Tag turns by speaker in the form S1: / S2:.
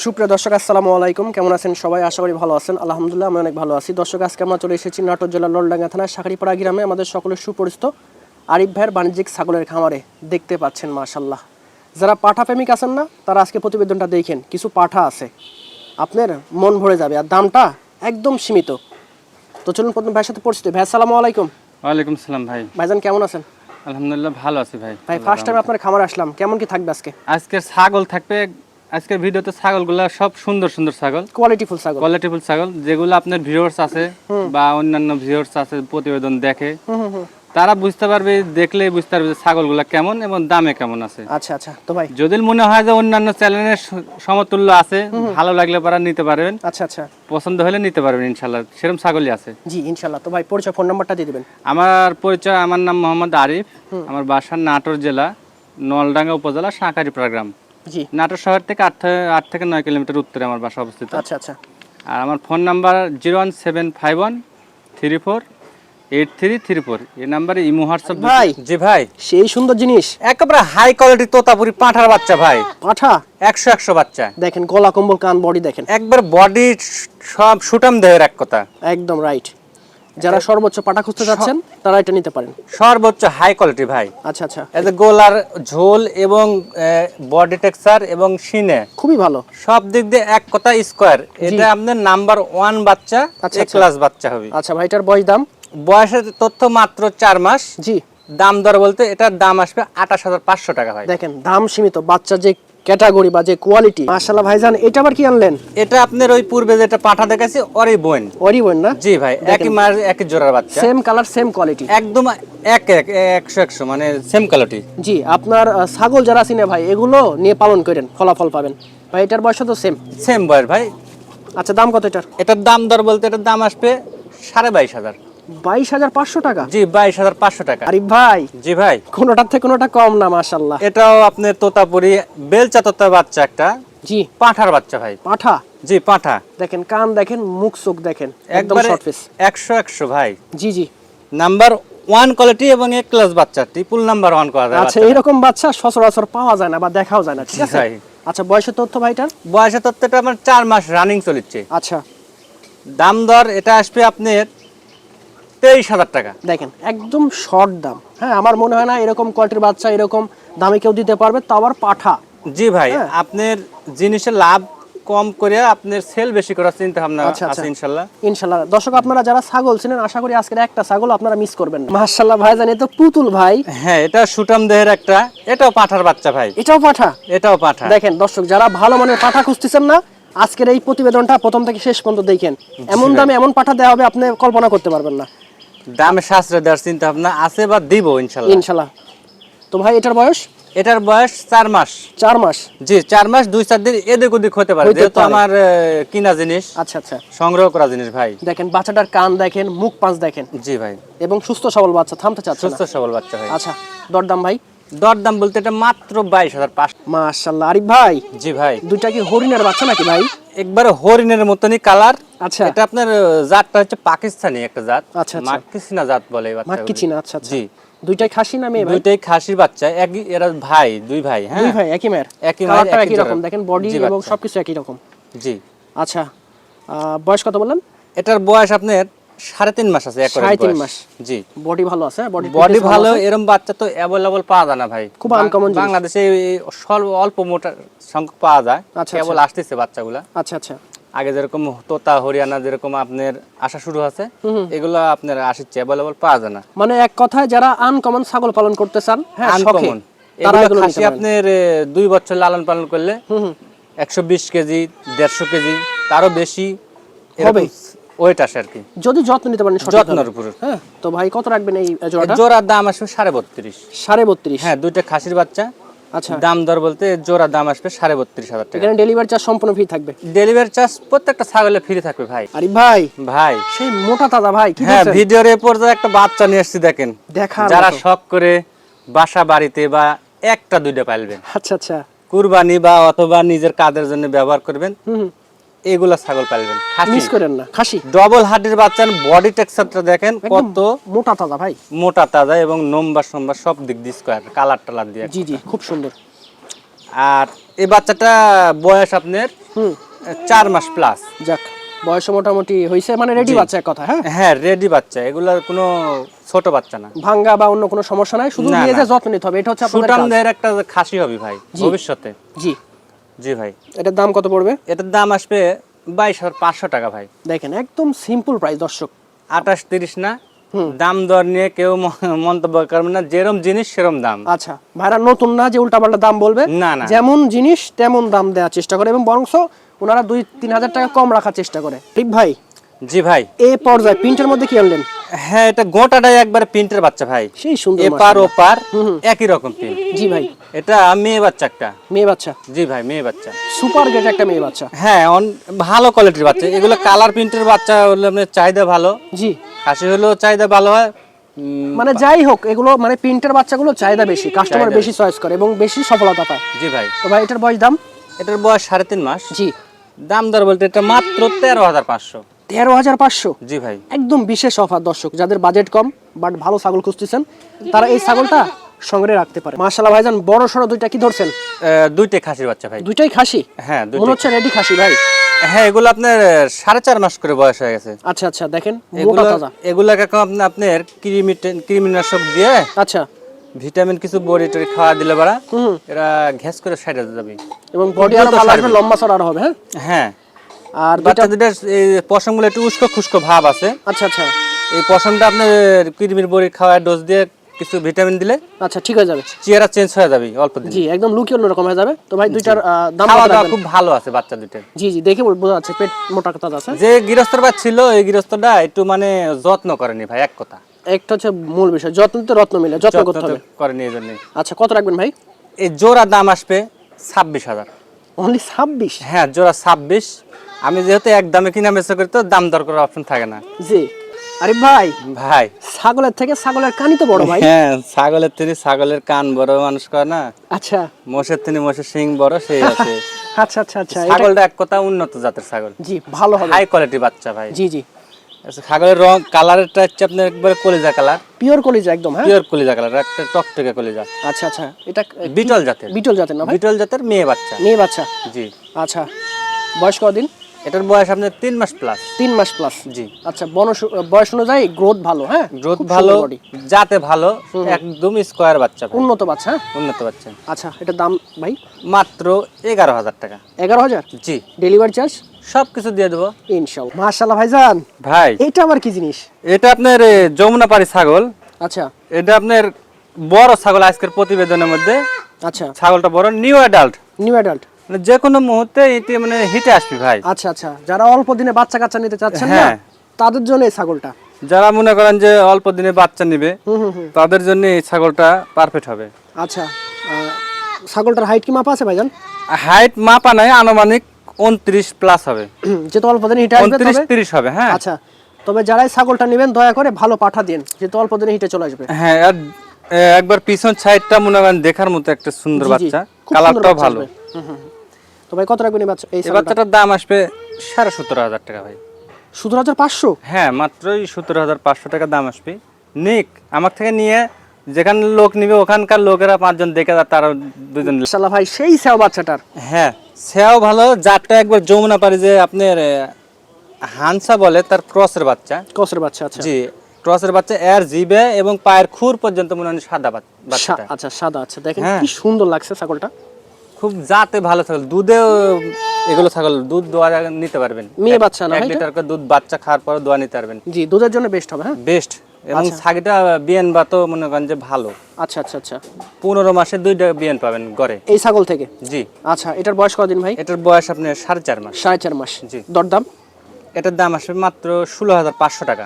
S1: সুপ্রিয় দর্শক আসসালামু আলাইকুম, কেমন আছেন সবাই? আশা করি ভালো আছেন। আলহামদুলিল্লাহ আমি অনেক ভালো আছি। দর্শক, আজকে আমরা চলে এসেছি নাটোর জেলার নলডাঙ্গা থানার শাখারীপাড়া গ্রামে আমাদের সকলের সুপরিচিত আরিফ ভাইয়ের বাণিজ্যিক ছাগলের খামারে। দেখতে পাচ্ছেন মাশাআল্লাহ, যারা পাঠা প্রেমিক আছেন না, তারা আজকে প্রতিবেদনটা দেখেন। কিছু পাঠা আছে, আপনার মন ভরে যাবে, আর দামটা একদম সীমিত। তো চলুন প্রথম ভাইয়ের সাথে পরিচিত। ভাই আসসালামু আলাইকুম।
S2: ওয়ালাইকুম সালাম ভাই।
S1: ভাইজান কেমন আছেন?
S2: আলহামদুলিল্লাহ ভালো আছি ভাই।
S1: ভাই ফার্স্ট টাইম আপনার খামারে আসলাম, কেমন কি থাকবে আজকে?
S2: আজকের ছাগল থাকবে, আজকের ভিডিওতে ছাগলগুলো সব সুন্দর সুন্দর ছাগল,
S1: কোয়ালিটিফুল ছাগল,
S2: কোয়ালিটিফুল ছাগল, যেগুলো আপনার ভিউয়ার্স আছে বা অন্যান্য ভিউয়ার্স আছে প্রতিবেদন দেখে, তারা বুঝতে পারবে, দেখলেই বুঝতে পারবে যে ছাগলগুলো কেমন এবং দামে কেমন আছে।
S1: আচ্ছা আচ্ছা। তো ভাই
S2: যদি মনে হয় যে অন্যান্য চ্যানেলের সমতুল্য আছে, ভালো লাগলে পারা নিতে পারবেন,
S1: আচ্ছা আচ্ছা,
S2: পছন্দ হলে নিতে পারবেন ইনশাল্লাহ, সেরকম ছাগলই আছে।
S1: জি ইনশাল্লাহ। তো ভাই পরিচয়, ফোন নাম্বারটা দিয়ে দিবেন।
S2: আমার পরিচয়, আমার নাম মোহাম্মদ আরিফ, আমার বাসা নাটোর জেলা নলডাঙ্গা উপজেলা শাঁখারীপাড়া গ্রাম।
S1: জি,
S2: নাটোর শহর থেকে 8 থেকে 9 কিলোমিটার উত্তরে আমার বাসা অবস্থিত।
S1: আচ্ছা আচ্ছা।
S2: আর আমার ফোন নাম্বার 01751348334। এই নাম্বারে ইমো হোয়াটসঅ্যাপ।
S1: ভাই
S2: জি ভাই,
S1: সেই সুন্দর জিনিস,
S2: একেবারে হাই কোয়ালিটি তোতাপুরি পাঁঠার বাচ্চা ভাই,
S1: পাঠা
S2: 100 বাচ্চা।
S1: দেখেন, গলা কম্বল কান বডি দেখেন,
S2: একবার বডি সব সুটাম দেহের এক কথা,
S1: একদম রাইট। যারা সর্বোচ্চ পাঠা খুঁজতে যাচ্ছেন তারা এটা নিতে পারেন।
S2: সর্বোচ্চ হাই কোয়ালিটি ভাই।
S1: আচ্ছা আচ্ছা,
S2: এতে গোলার ঝোল এবং বডি টেক্সচার এবং সিনে
S1: খুবই ভালো।
S2: সব দিক দিয়ে এক কথা স্কোয়ার। এটা আপনার নাম্বার 1 বাচ্চা,
S1: আচ্ছা,
S2: এ ক্লাস বাচ্চা হবে।
S1: আচ্ছা ভাই, এটার বয়স দাম?
S2: বয়সের তথ্য মাত্র 4 মাস।
S1: জি,
S2: দাম দর বলতে এটার দাম আসবে 28,500 টাকা ভাই।
S1: দেখেন দাম সীমিত, বাচ্চা যে ক্যাটাগরি বা যে কোয়ালিটি, মাশাআল্লাহ ভাইজান। এটা আবার কি আনলেন?
S2: এটা আপনার ওই পূর্বে যেটা পাঠা দেখাচ্ছি ওরই বোন।
S1: ওরি বোন না?
S2: জি ভাই, একই মার একই জোড়ার বাচ্চা,
S1: সেম কালার সেম কোয়ালিটি,
S2: একদম 100 মানে সেম কোয়ালিটি।
S1: জি। আপনার ছাগল যারা চিনে ভাই, এগুলো নিয়ে পালন করেন, ফলাফল পাবেন ভাই। এটার বয়স তো
S2: সেম বয়স ভাই।
S1: আচ্ছা, দাম কত এটার?
S2: এটার দাম দর বলতে এটার দাম আসবে 22,500।
S1: 22,500 টাকা?
S2: জি, 22,500 টাকা।
S1: আরে ভাই,
S2: জি ভাই,
S1: কোনোটার থেকে কোনোটা কম না, মাশাআল্লাহ।
S2: এটাও আপনার তোতাপুরি বেলচা তোতা বাচ্চা, একটা
S1: জি,
S2: পাঁঠার বাচ্চা ভাই।
S1: পাঠা
S2: জি পাঁঠা,
S1: দেখেন, কান দেখেন, মুখ চোখ দেখেন, একদম
S2: একবারে
S1: শর্ট ফেস।
S2: 100 ভাই।
S1: জি জি,
S2: নাম্বার 1 কোয়ালিটি এবং এ ক্লাস বাচ্চা, ট্রিপল নাম্বার 1 করা যায়।
S1: আচ্ছা, এরকম বাচ্চা সচরাচর পাওয়া যায় না বা দেখাও যায় না, ঠিক আছে?
S2: ভাই।
S1: আচ্ছা, বয়সের তথ্য ভাইটার?
S2: বয়সের তথ্যটা আমার 4 মাস রানিং চলছে।
S1: আচ্ছা,
S2: দাম দর এটা আসবে আপনার 23,000 টাকা।
S1: দেখেন একদম শর্ট দাম। হ্যাঁ, আমার মনে হয় না এরকম কোয়ালিটির বাচ্চা এরকম দামে কেউ দিতে পারবে, তাও আবার পাঠা।
S2: জি ভাই,
S1: হ্যাঁ।
S2: আপনার জিনিসের লাভ কম করে আপনার সেল বেশি করার চিন্তা ভাবনা
S1: আচ্ছা, আচ্ছা।
S2: আছে ইনশাআল্লাহ।
S1: ইনশাআল্লাহ। দর্শক, আপনারা যারা ছাগল ছিলেন, আশা করি আজকের একটা ছাগল আপনারা মিস করবেন না। মাশাআল্লাহ ভাইজান, এ তো পুতুল ভাই।
S2: হ্যাঁ, এটা সুটাম দেহের একটা, এটাও পাঁঠার বাচ্চা ভাই।
S1: এটাও পাঠা?
S2: এটাও পাঁঠা।
S1: দেখেন দর্শক, যারা ভালো মানের পাঠা খুঁজতেছেন না, আজকের এই প্রতিবেদনটা প্রথম থেকে শেষ পর্যন্ত দেখেন। এমন দামে এমন পাঠা দেওয়া হবে, আপনি কল্পনা করতে পারবেন না।
S2: দামে সাশ্রয় দেওয়ার চিন্তা ভাবনা আছে বা দিব ইনশাআল্লাহ।
S1: ইনশাআল্লাহ। তো ভাই, এটার বয়স?
S2: এটার বয়স 4 মাস।
S1: 4 মাস?
S2: জি, 4 মাস 2-4 দিন এদিক ওদিক হতে পারে,
S1: হইতে
S2: যেহেতু
S1: পারে।
S2: আমার কিনা জিনিস,
S1: আচ্ছা আচ্ছা।
S2: সংগ্রহ করা জিনিস ভাই।
S1: দেখেন বাচ্চাটার কান দেখেন, মুখ পাঁচ দেখেন,
S2: জি ভাই,
S1: এবং সুস্থ সবল বাচ্চা, থামতে চাচ্ছে না।
S2: সুস্থ সবল বাচ্চা ভাই।
S1: আচ্ছা, দরদাম ভাই?
S2: দরদাম বলতে এটা মাত্র 22,500।
S1: মাশাআল্লাহ। আরিফ ভাই,
S2: জি ভাই,
S1: দুইটা কি হরিণের বাচ্চা নাকি ভাই?
S2: একবারে হরিণের মতনই কালার।
S1: আচ্ছা,
S2: এটা আপনার জাতটা হচ্ছে পাকিস্তানি একটা জাত,
S1: আচ্ছা, আচ্ছা।
S2: মাক্কিচিনা জাত বলে এই বাচ্চাগুলো।
S1: মাক্কিচিনা, আচ্ছা আচ্ছা।
S2: জি,
S1: দুইটাই খাসি না মেয়ে ভাই?
S2: দুইটাই খাসির বাচ্চা, একই, এরা ভাই, দুই ভাই। হ্যাঁ,
S1: দুই ভাই একই মেয়ের,
S2: একই মায়ের,
S1: কালারটা
S2: একই
S1: একই রকম,
S2: জোড়া।
S1: দেখেন বডি
S2: জি,
S1: এবং
S2: বাচ্চা।
S1: সবকিছু একই রকম।
S2: জি,
S1: আচ্ছা, বয়স কত বললেন?
S2: এটার বয়স আপনার 3.5 মাস আছে, একবারে
S1: 3.5
S2: বয়স।
S1: মাস?
S2: জি,
S1: বডি ভালো আছে?
S2: বডি ভালো, এরকম বাচ্চা তো অ্যাভেলেবল পাওয়া যায় না ভাই,
S1: খুব আনকমন জিনিস।
S2: বাংলাদেশে অল্প মোটা সংখ্যক পাওয়া যায়,
S1: আচ্ছা,
S2: কেবল আসতেছে বাচ্চাগুলা।
S1: আচ্ছা আচ্ছা।
S2: আগে যেরকম তোতা হরিয়ানা যেরকম আপনার আসা শুরু আছে, এগুলো আপনার আসছে, অ্যাভেলেবল পাওয়া যায় না।
S1: মানে এক কথায় যারা আনকমন ছাগল পালন করতে চান, হ্যাঁ, শখে,
S2: আনকমন
S1: তারা
S2: এগুলো
S1: এগুলো
S2: খাসি
S1: নিতে পারেন।
S2: আপনার 2 বছর লালন পালন করলে 120 কেজি 150 কেজি তারও বেশি
S1: হবে
S2: ওয়েট আসে আর কি,
S1: যদি যত্ন নিতে পারেন সঠিকভাবে।
S2: যত্নের উপরে।
S1: হ্যাঁ, তো ভাই কত রাখবেন এই জোড়াটা?
S2: জোড়ার দাম আসবে 32.5।
S1: 32.5?
S2: হ্যাঁ, দুইটা খাসির বাচ্চা।
S1: আচ্ছা,
S2: দাম দর বলতে জোড়ার দাম আসবে 32,500 টাকা।
S1: এখানে ডেলিভারি চার্জ সম্পূর্ণ ফ্রি থাকবে?
S2: ডেলিভারি চার্জ প্রত্যেকটা ছাগলে ফ্রি থাকবে ভাই।
S1: আরিফ ভাই,
S2: ভাই
S1: সেই মোটা তাজা ভাই, কি
S2: হ্যাঁ,
S1: বলছেন?
S2: ভিডিওর এ পর্যায়ে একটা বাচ্চা নিয়ে আসছি, দেখেন,
S1: দেখার
S2: যারা
S1: মতো।
S2: শখ করে বাসা বাড়িতে বা একটা দুইটা পালবেন,
S1: আচ্ছা আচ্ছা।
S2: কুরবানি বা অথবা নিজের কাজের জন্য ব্যবহার করবেন, এগুলা ছাগল পালবেন।
S1: মিস করেন না, খাসি
S2: ডবল হার্টের বাচ্চা, বডি টেক্সচারটা দেখেন কত
S1: মোটা তাজা ভাই,
S2: মোটা তাজা এবং নম্বর সম্বার সব দিক দিয়ে স্কয়ার, কালার টালার দিয়ে।
S1: জি জি, খুব সুন্দর।
S2: আর এই বাচ্চাটা বয়স আপনার 4 মাস প্লাস।
S1: যাক, বয়স মোটামুটি হয়েছে, মানে রেডি বাচ্চা এক কথা। হ্যাঁ
S2: হ্যাঁ, রেডি বাচ্চা, এগুলা কোনো ছোট বাচ্চা না,
S1: ভাঙ্গা বা অন্য কোনো সমস্যা নাই, শুধু
S2: না,
S1: নিয়ে
S2: না।
S1: যে যত্ন নিতে হবে, এটা হচ্ছে আপনাদের কাজ।
S2: সুটামদের একটা খাসি হবে ভাই ভবিষ্যতে।
S1: জি
S2: জি ভাই,
S1: এটার দাম কত পড়বে?
S2: এটার দাম আসবে 22,500 টাকা ভাই।
S1: দেখেন একদম সিম্পল প্রাইস দর্শক।
S2: 28-30 না, দাম দর নিয়ে কেউ মন্তব্য করবে না, যেরম জিনিস সেরম দাম।
S1: আচ্ছা ভাইরা নতুন না যে উল্টাপাল্টা দাম বলবে,
S2: না, না।
S1: যেমন জিনিস তেমন দাম দেওয়ার চেষ্টা করে, এবং বরং ওনারা 2-3 হাজার টাকা কম রাখার চেষ্টা করে। ঠিক ভাই?
S2: জি ভাই।
S1: এই পর্যায়ে প্রিন্টের মধ্যে কি আনলেন?
S2: হ্যাঁ, এটা গোটাটাই একবারে প্রিন্টের বাচ্চা ভাই,
S1: সেই সুন্দর
S2: এপার
S1: মাশাআল্লাহ।
S2: ওপার একই রকম প্রিন্ট।
S1: জি ভাই,
S2: এটা মেয়ে বাচ্চা একটা।
S1: মেয়ে বাচ্চা,
S2: জি ভাই, মেয়ে বাচ্চা।
S1: সুপার গ্রেড একটা মেয়ে বাচ্চা।
S2: হ্যাঁ, ভালো কোয়ালিটির বাচ্চা, এগুলো কালার প্রিন্টের বাচ্চা হলে আপনার চাহিদা ভালো,
S1: জি
S2: খাসি হলেও চাহিদা ভালো হয়।
S1: মানে যাই হোক, এগুলো মানে প্রিন্টের বাচ্চাগুলো চাহিদা বেশি, কাস্টমার বেশি চয়েস করে এবং বেশি সফলতা পায়।
S2: জি ভাই।
S1: তো ভাই এটার বয়স দাম?
S2: এটার বয়স 3.5 মাস।
S1: জি,
S2: দাম দর বলতে এটা মাত্র 13,500।
S1: 13,500?
S2: জি ভাই।
S1: একদম বিশেষ অফার দর্শক, যাদের বাজেট কম বাট ভালো ছাগল খুঁজতেছেন তারা এই ছাগলটা সংগ্রহে রাখতে পারে। মাশাআল্লাহ ভাইজান, বড় সড়ো দুইটা কি ধরছেন?
S2: দুইটাই খাসির বাচ্চা ভাই।
S1: দুইটাই খাসি?
S2: হ্যাঁ,
S1: মনে
S2: দুইটাই।
S1: হচ্ছে রেডি খাসি ভাই।
S2: হ্যাঁ, এগুলো আপনার 4.5 মাস করে বয়স হয়ে গেছে।
S1: আচ্ছা আচ্ছা, দেখেন মোটা
S2: এগুলো
S1: তাজা।
S2: এগুলাকে আপনার কৃমিনাশক দিয়ে
S1: আচ্ছা,
S2: ভিটামিন কিছু বড়ি টড়ি খাওয়া দিলে বাড়া এরা ঘ্যাস করে সাইডে যাবে,
S1: এবং বডি আরো ভালো আসবে, লম্বা চড়া আরো হবে। হ্যাঁ,
S2: হ্যাঁ।
S1: আর
S2: বাচ্চা দুটার এই পশমগুলো একটু উস্কো খুস্কো ভাব আছে।
S1: আচ্ছা আচ্ছা
S2: এই পশমটা আপনার কৃমির বড়ি খাওয়ার ডোজ দিয়ে কিছু ভিটামিন দিলে
S1: আচ্ছা, ঠিক হয়ে যাবে।
S2: চেহারা চেঞ্জ হয়ে যাবে অল্প দিন।
S1: জি, একদম লুকি অন্যরকম হয়ে যাবে। তো ভাই দুইটার দাম
S2: খাওয়া
S1: কত
S2: দাওয়া
S1: রাখবেন?
S2: খুব ভালো আছে বাচ্চা দুইটার।
S1: জি জি, দেখে বোঝা যাচ্ছে পেট মোটা তাজা আছে।
S2: যে গৃহস্থর বাচ্চা ছিল এই গৃহস্থটা একটু মানে যত্ন করেনি ভাই, এক কথা।
S1: একটা হচ্ছে মূল বিষয়, যত্ন তো রত্ন মিলে, যত্ন করতে হবে।
S2: করেনি এই জন্য।
S1: আচ্ছা, কত রাখবেন ভাই?
S2: এই জোড়া দাম আসবে 26,000।
S1: অনলি 26?
S2: হ্যাঁ, জোড়া 26। আমি যেহেতু এক দামে কিনা বেচা করি তো দাম দর করার অপশন থাকে না।
S1: জি। আরে ভাই,
S2: ভাই
S1: ছাগলের থেকে ছাগলের কানই তো বড় ভাই।
S2: হ্যাঁ, ছাগলের থেকে ছাগলের কান বড় মানুষ করে না,
S1: আচ্ছা
S2: মোষের থেকে মোষের শিং বড় সেই আছে।
S1: আচ্ছা আচ্ছা আচ্ছা,
S2: ছাগলটা এক কথা উন্নত জাতের ছাগল,
S1: জি ভালো হবে।
S2: হাই কোয়ালিটি বাচ্চা ভাই।
S1: জি জি,
S2: আচ্ছা, ছাগলের রং কালারটা হচ্ছে আপনার একবারে কলিজা কালার,
S1: পিওর কলিজা একদম। হ্যাঁ,
S2: পিওর কলিজা কালার, একটা টকটকে কলিজা।
S1: আচ্ছা আচ্ছা, এটা
S2: বিটল জাতের।
S1: বিটল জাতের না ভাই?
S2: বিটল জাতের মেয়ে বাচ্চা।
S1: মেয়ে বাচ্চা?
S2: জি।
S1: আচ্ছা, বয়স কতদিন?
S2: এটার বয়স আপনার 3 মাস প্লাস।
S1: 3 মাস প্লাস?
S2: জি।
S1: আচ্ছা, বয়স অনুযায়ী গ্রোথ ভালো। হ্যাঁ,
S2: গ্রোথ
S1: খুব
S2: ভালো,
S1: সুন্দর body।
S2: জাতে ভালো, একদম স্কয়ার বাচ্চা ভাই।
S1: উন্নত বাচ্চা। হ্যাঁ,
S2: উন্নত বাচ্চা।
S1: আচ্ছা, এটার দাম ভাই?
S2: মাত্র 11,000 টাকা।
S1: 11,000?
S2: জি।
S1: ডেলিভারি চার্জ
S2: সবকিছু দিয়ে দেবো
S1: ইনশাআল্লাহ। মাশাআল্লাহ ভাইজান,
S2: ভাই।
S1: এটা আবার কি জিনিস?
S2: এটা আপনার যমুনাপাড়ি ছাগল।
S1: আচ্ছা
S2: এটা আপনার বড় ছাগল আজকের প্রতিবেদনের মধ্যে।
S1: আচ্ছা,
S2: ছাগলটা বড়, নিউ অ্যাডাল্ট,
S1: নিউ অ্যাডাল্ট।
S2: মানে যে কোনো মুহূর্তে এটি মানে হিটে আসবে ভাই।
S1: আচ্ছা আচ্ছা, যারা অল্প দিনে বাচ্চা কাচ্চা নিতে চাচ্ছেন না
S2: হ্যাঁ।
S1: তাদের জন্য এই ছাগলটা।
S2: যারা মনে করেন যে অল্প দিনে বাচ্চা নিবে
S1: হুম,
S2: তাদের জন্য এই ছাগলটা পারফেক্ট হবে।
S1: আচ্ছা, ছাগলটার হাইট কি মাপা আছে ভাইজান?
S2: হাইট মাপা নাই, আনুমানিক 29 প্লাস হবে,
S1: যেহেতু অল্প দিনে হিটে আসবে
S2: 29-30 হবে। হ্যাঁ।
S1: আচ্ছা, তবে যারাই ছাগলটা নেবেন দয়া করে ভালো পাঠা দিন, যেহেতু অল্প দিনে হিটে চলে আসবে।
S2: হ্যাঁ, আর একবার পিছন সাইডটা মনে করেন দেখার মতো একটা সুন্দর
S1: জি, জি,
S2: বাচ্চা,
S1: খুব সুন্দর
S2: কালারটাও
S1: বাচ্চা
S2: ভালো।
S1: আসবে। তো ভাই কত রাখবেন এই বাচ্চা? এই
S2: এই বাচ্চাটার দাম আসবে 17,500 টাকা ভাই।
S1: 17,500?
S2: হ্যাঁ, মাত্রই 17,500 টাকা দাম আসবে। নিক আমার থেকে নিয়ে যেখানে লোক নিবে ওখানকার লোকেরা 5 জন দেখে তারা 2 জন।
S1: মাশাআল্লাহ ভাই, সেই সেও বাচ্চাটার।
S2: হ্যাঁ, সেও ভালো, জাতটা একবার যমুনাপাড়ি যে আপনার হানসা বলে তার ক্রসের বাচ্চা।
S1: কসের বাচ্চা? আচ্ছা
S2: জি, ক্রসের বাচ্চা, এর জিবে এবং পায়ের খুর পর্যন্ত মনে হয় সাদা বাচ্চাটা।
S1: আচ্ছা, সাদা। আচ্ছা, দেখেন
S2: হ্যাঁ।
S1: কি সুন্দর লাগছে ছাগলটা।
S2: খুব জাতে ভালো ছাগল, দুধেও এগুলো ছাগল দুধ দোয়া নিতে পারবেন।
S1: মেয়ে বাচ্চা না
S2: 1
S1: ভাই?
S2: লিটার করে দুধ বাচ্চা খাওয়ার পরে দোয়া নিতে পারবেন।
S1: জি, দুধের জন্য বেস্ট হবে। হ্যাঁ,
S2: বেস্ট। এবং ছাগিটা বিয়ান বা তো মনে করেন যে ভালো।
S1: আচ্ছা আচ্ছা আচ্ছা,
S2: 15 মাসে 2টা বিয়ান পাবেন গড়ে।
S1: এই ছাগল থেকে?
S2: জি।
S1: আচ্ছা, এটার বয়স কতদিন ভাই?
S2: এটার বয়স আপনার 4.5 মাস।
S1: 4.5 মাস?
S2: জি।
S1: দরদাম?
S2: এটার দাম আসবে মাত্র 16,500 টাকা।